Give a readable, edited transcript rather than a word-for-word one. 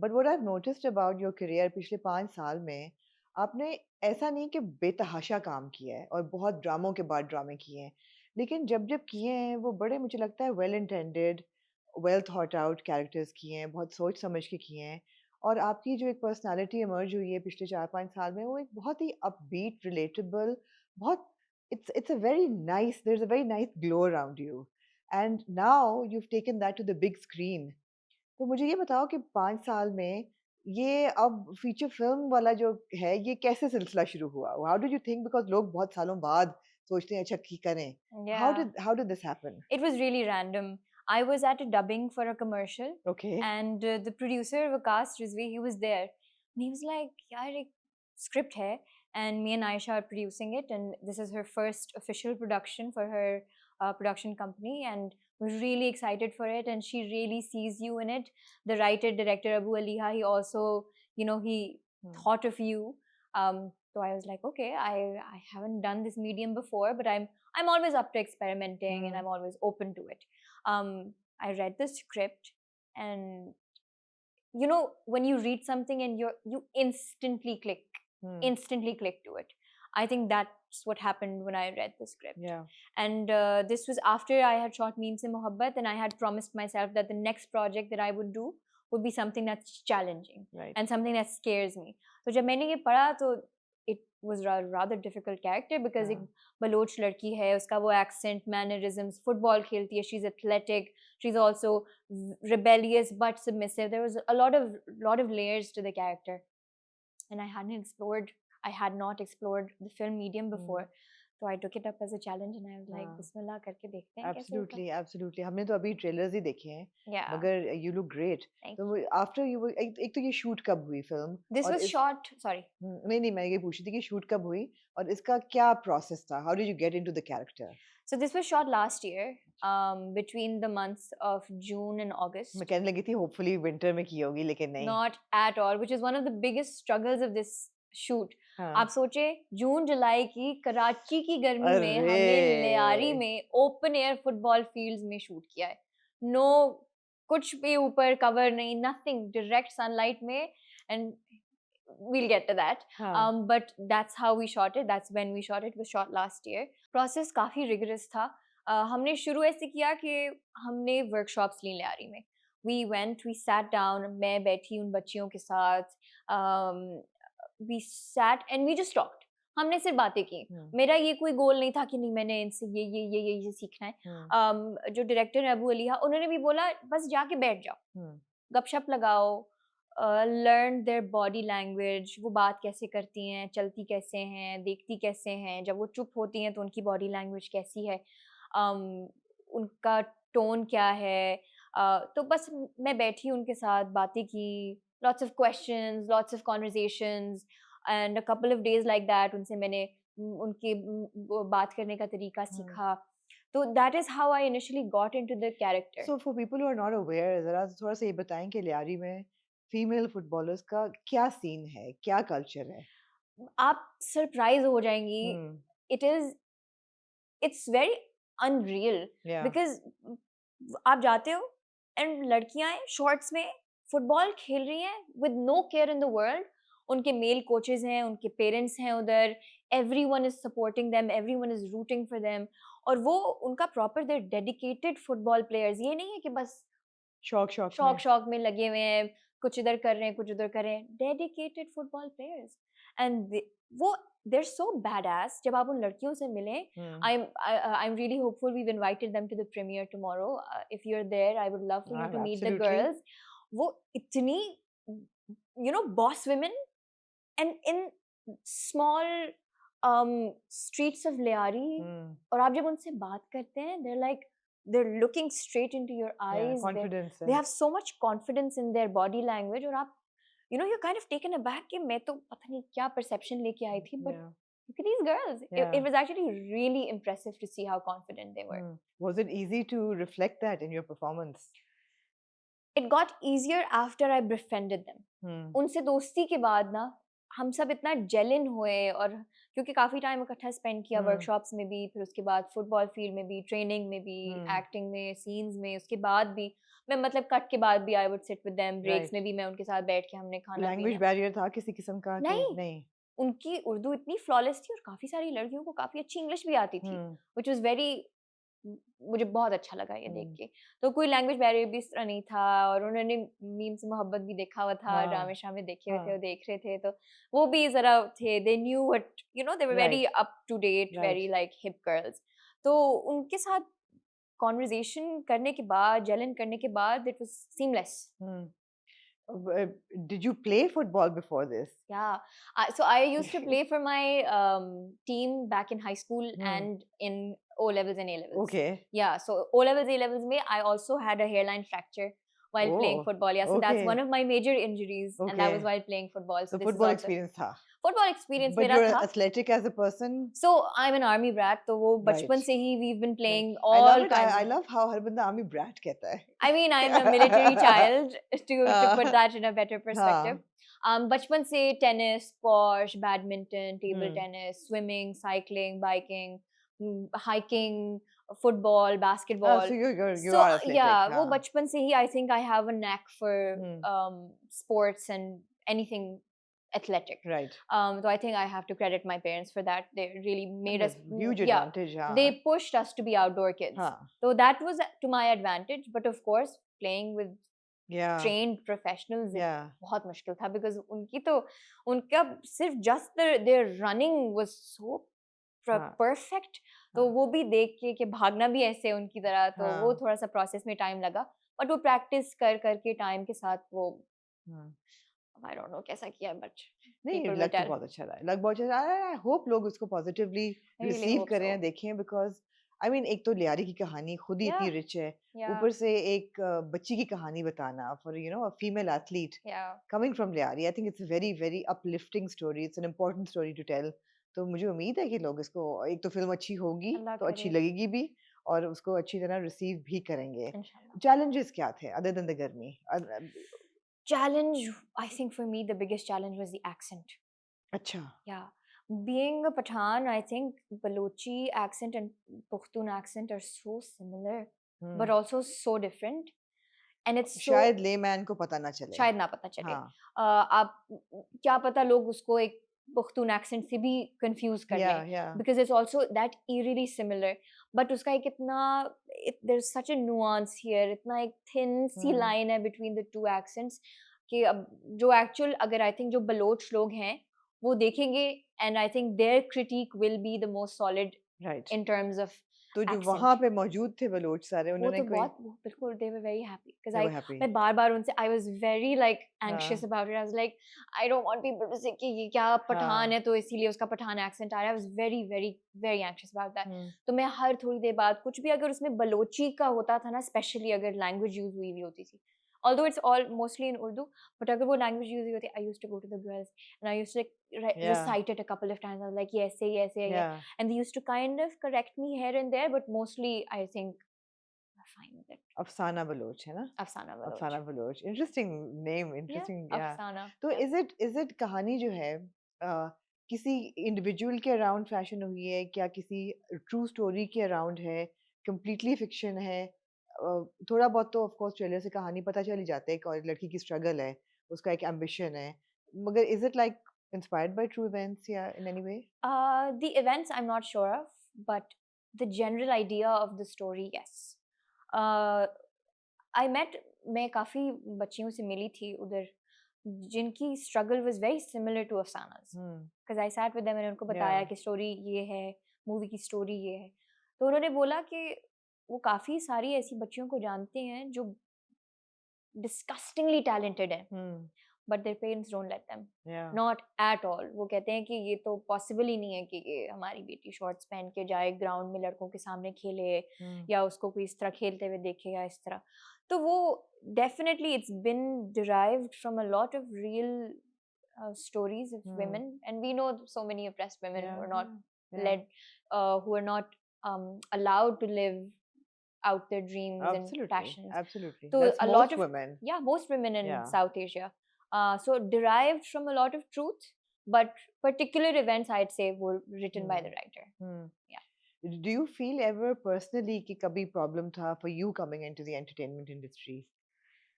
But what I have noticed about your career पिछले 5 साल में, आपने ऐसा नहीं कि बेतहाशा काम किया है और बहुत ड्रामों के बाद ड्रामे किए हैं, लेकिन जब जब किए हैं वो बड़े मुझे लगता है well intended, well thought out characters किए हैं, बहुत सोच समझ के किए हैं। और आपकी जो एक पर्सनालिटी इमर्ज हुई है पिछले 4-5 साल में, वो एक बहुत ही अपबीट, रिलेटेबल, बहुत it's a very nice, there's a very nice glow around you, and now you've taken that to the big screen. तो मुझे ये बताओ कि 5 साल में ये अब फीचर फिल्म वाला जो है ये कैसे सिलसिला शुरू हुआ? How did you think, because लोग बहुत सालों बाद सोचते हैं अच्छा की करें। Yeah, how did this happen? it was really random. I was at a dubbing for a commercial, okay. and the producer Vikas Rizvi, he was there, and he was like, "यार एक script है, and me and Aisha are producing it, and this is her first official production for her production company, and we're really excited for it, and she really sees you in it. The writer director Abu Aliha, he also, he thought of you." So I was like, okay, I haven't done this medium before, but I'm always up to experimenting, and I'm always open to it. I read the script, and when you read something and you instantly click to it. I think that's what happened when I read the script. या And this was after I had shot Meem Se Mohabbat, and I had promised myself that the next project that I would do would be something that's challenging right. and something that scares me. So जब मैंने ये पढ़ा तो it was a rather difficult character because एक Bloch लड़की है, उसका वो accent, mannerisms, football खेलती है, she's athletic, she's also rebellious but submissive. There was a lot of layers to the character, and I had not explored the film medium before. So I took it up as a challenge, and I was like, बिस्मिल्लाह करके देखते हैं कैसे होगा. Absolutely, absolutely, हमने तो अभी trailers ही देखे हैं, Yeah, मगर यू लुक ग्रेट। thank तो you. आफ्टर यू, एक तो ये शूट कब हुई फिल्म, This और was इस shot, sorry. नहीं नहीं, मैं ये पूछी थी कि शूट कब हुई और इसका क्या प्रोसेस था, how did you get into the character? So this was shot last year, between the months of June and मैं August. कहने लगी थी होपफुली विंटर में की होगी, लेकिन नहीं। Not at all, which is one of the biggest struggles of this shoot. हाँ। आप सोचे जून जुलाई की कराची की गर्मी में अरे हमने लियारी में ओपन एयर फुटबॉल फील्ड्स में शूट किया है. नो, कुछ भी ऊपर कवर नहीं, नथिंग, डायरेक्ट सनलाइट में. And we'll get to that. हाँ। But that's how we shot it. That's when we shot it. It was shot last year. Process काफी rigorous था. हमने शुरू ऐसे किया कि हमने workshops ली लियारी में. We went, we sat down. मैं बैठी उन बच्चियों के साथ. Um, we sat and we just talked. हमने सिर्फ बातें की. मेरा ये कोई गोल नहीं था कि नहीं मैंने इनसे ये सीखना है. जो डायरेक्टर है अबू अलीहा, उन्होंने भी बोला बस जाके बैठ जाओ, गपशप लगाओ, लर्न देयर बॉडी लैंग्वेज, वो बात कैसे करती हैं, चलती कैसे हैं, देखती कैसे हैं, जब वो चुप होती हैं तो उनकी बॉडी लैंग्वेज कैसी है, उनका टोन क्या है. तो बस मैं बैठी उनके साथ बातें की, lots of questions, lots of conversations, and a couple of days like that उनसे मैंने उनके वो बात करने का तरीका सीखा. तो that is how I initially got into the character. So for people who are not aware, जरा थोड़ा सा ये बताएं कि लियारी में फीमेल फुटबॉलर्स का क्या सीन है, क्या कल्चर है? आप सरप्राइज हो जाएंगी. Hmm. It is it's very unreal, yeah because आप जाते हो एंड लड़कियां शॉर्ट्स में फुटबॉल खेल रही हैं with no care in the world. उनके मेल कोचेस हैं, उनके पेरेंट्स हैं उधर, everyone is supporting them, everyone is rooting for them. और वो उनका proper, their dedicated football players. ये नहीं है कि बस शौक शौक में। शौक शौक में लगे हुए हैं, कुछ इधर कर रहे हैं कुछ उधर कर रहे हैं. Dedicated football players. एंड वो they're so badass. जब आप उन लड़कियों से मिलें, I'm really hopeful. We've invited them to the premiere tomorrow. If you're there, I would love for you to meet the absolutely. girls. वो इतनी boss women, and in small streets of Liari, और आप जब उनसे बात करते हैं, they're looking straight into your eyes. Confidence They है। have so much confidence in their body language, और आप you're kind of taken aback कि मैं तो पता नहीं क्या perception लेके आई थी, but Yeah. look at these girls. Yeah. It was actually really impressive to see how confident they were. Was it easy to reflect that in your performance? It got easier after I befriended them. उनसे दोस्ती के बाद ना, हम सब इतना jail इन हुए, और क्योंकि काफ़ी टाइम इकट्ठा स्पेंड किया हुँ, वर्कशॉप्स में भी, फिर उसके बाद फुटबॉल फील्ड में भी, ट्रेनिंग में भी, हुँ, एक्टिंग में, सीन्स में, उसके बाद भी मैं मतलब कट के बाद भी I would sit with them, breaks right. में भी मैं उनके साथ बैठ के हमने लैंग्वेज खाना-पीना। बैरियर था किसी किस्म का कि नहीं, नहीं? उनकी उर्दू इतनी फ्लॉलेस थी और काफ़ी सारी लड़कियों को काफ़ी अच्छी इंग्लिश भी आती थी, हुँ, व्हिच वाज़ वेरी मुझे बहुत अच्छा लगा ये देख हुँ, के। तो कोई लैंग्वेज बैरियर भी इस तरह नहीं था, और उन्होंने मीम से मोहब्बत भी देखा हुआ था, हाँ, ड्रामे-श्रामे देखे हुए थे, वो हाँ, देख रहे थे, तो वो भी ज़रा थे, they knew what they were very right, up to date, right, very like hip girls. तो उनके साथ कन्वर्सेशन करने के बाद, जेल इन करने के बाद, it was seamless. Hmm. Did you play football before this? Yeah. So I used to play for my team back in high school Hmm. and in O levels and A levels. Okay. Yeah. So O levels, A levels, me, I also had a hairline fracture while playing Oh, football. Yeah. So that's one okay, of my major injuries, and that was okay. while playing football. So So this is football also experience था. football experience But मेरा you're था. athletic as a person? So I'm an army brat. तो वो Right. बचपन से ही we've been Right. playing I love all it. kinds I of. love how हर बंदा army brat कहता है. I mean, I'm a military child to put that in a better perspective. हाँ. बचपन से tennis, squash, badminton, table Hmm. Tennis, swimming, cycling, biking, hiking, football, Ah, basketball. so you So are athletic. yeah, वो हाँ. बचपन से ही I think I have a knack for Hmm. sports and anything athletic. Right. So I think I have to credit my parents for that. They really made That's us, a huge yeah, advantage. they हाँ. pushed us to be outdoor kids. हाँ. So that was to my advantage. But of course, playing with Yeah. trained professionals Yeah. बहुत मुश्किल था, because उनकी तो उनका सिर्फ just their running was so हाँ. perfect. तो हाँ. वो भी देख के कि भागना भी ऐसे उनकी तरह, तो वो हाँ. थोड़ा सा प्रोसेस में टाइम लगा, बट वो प्रैक्टिस कर करके टाइम के साथ वो हाँ. आई डोंट नो कैसा किया, बट नहीं, पीपल विल लग तो टेल. बहुत अच्छा रहा है, लग बहुत अच्छा रहा है। आई होप लोग उसको positively I really receive hope करें सो. या देखें, बिकॉज़ आई मीन एक तो लियारी की कहानी खुद ही या इतनी रिच है, या ऊपर से एक बच्ची की कहानी बताना फॉर अ फीमेल एथलीट या coming from Lyari, I think it's a very very uplifting story, it's an important story to tell. तो मुझे उम्मीद है कि लोग इसको, एक तो फ़िल्म अच्छी होगी, अल्लाह तो अच्छी करे लगेगी भी और उसको अच्छी तरह रिसीव भी करेंगे। इंशाल्लाह. चैलेंजेस क्या थे अदर देन द गर्मी? Challenge, I think for me the biggest challenge was the accent. अच्छा। Yeah. Being a Pathan, I think Balochi accent and Pushtun accent are so similar, but hmm, also so different. And it's so शायद layman को पता ना चले। शायद ना पता चले. हाँ। आप क्या पता लोग उसको एक पुख्तून एक्सेंट से भी कंफ्यूज कर लें, या because it's also that eerily similar. But उसका एक इतना there's such a nuance here, इतना एक thin सी हुँ, line है between the two accents कि अब जो actual अगर I think जो बलोच लोग हैं वो देखेंगे, and I think their critique will be the most solid right. in terms of तो जो वहाँ accent. पे मौजूद थे बलोच सारे, वो उन्होंने तो कोई बहुत वो बिल्कुल they were very happy because they I were happy. मैं बार-बार उनसे I was very like anxious हाँ, about it. I was like I don't want people to say कि ये क्या पठान हाँ, है तो इसीलिए उसका पठान accent आ रहा है. I was very very very anxious about that. हुँ, तो मैं हर थोड़ी देर बाद कुछ भी अगर उसमें बलोची का होता था ना, स्पेशली अगर लैंग्वेज यूज़ हुई होती थी. Although it's all mostly in Urdu, but अगर वो लैंग्वेज यूज़ हुई होती, I used to go to the girls and I used to like या, recite it a couple of times. I was like ये ऐसे है ये, या, and they used to kind of correct me here and there, but mostly I think we're fine with it. Afsana Baloch है ना? Afsana Baloch. Afsana Baloch, interesting name, Yeah, interesting yeah. Afsana. तो Yeah. Is it कहानी जो है किसी इंडिविजुअल के around fashion हुई है, क्या किसी ट्रू स्टोरी के अराउंड है, कंप्लीटली फ़िक्शन है? थोड़ा बहुत तो ऑफ कोर्स ट्रेलर से कहानी पता चल ही जाता है, एक और लड़की की स्ट्रगल है, उसका एक एम्बिशन है, मगर is it like inspired by true events या in any way? The events I'm not sure of, but the general idea of the story, yes. Uh, I met मैं काफ़ी बच्चियों से मिली थी उधर जिनकी struggle was very similar to Afsana's. Hmm, because I sat with them, मैंने उनको या, बताया कि स्टोरी ये है, मूवी की स्टोरी ये है. तो उन्होंने बोला कि वो काफ़ी सारी ऐसी बच्चियों को जानते हैं जो डिस्कस्टिंगली टैलेंटेड हैं, hmm, but their parents don't let them, yeah, not at all. वो कहते हैं कि ये तो पॉसिबल ही नहीं है कि ये हमारी बेटी शॉर्ट्स पहन के जाए ग्राउंड में लड़कों के सामने खेले, हुँ, या उसको कोई इस तरह खेलते हुए देखे या इस तरह. तो वो definitely it's been derived from a lot of real stories of hmm, women, and we know so many oppressed women who या, are not या, led, who are not allowed to live out their dreams and absolutely, passions. Absolutely, So that's a lot most of, women, yeah, most women in या, South Asia. So derived from a lot of truth, but particular events I'd say were written by the Hmm. writer. Hmm. Yeah. Do you feel ever personally कि कभी problem था for you coming into the entertainment industry?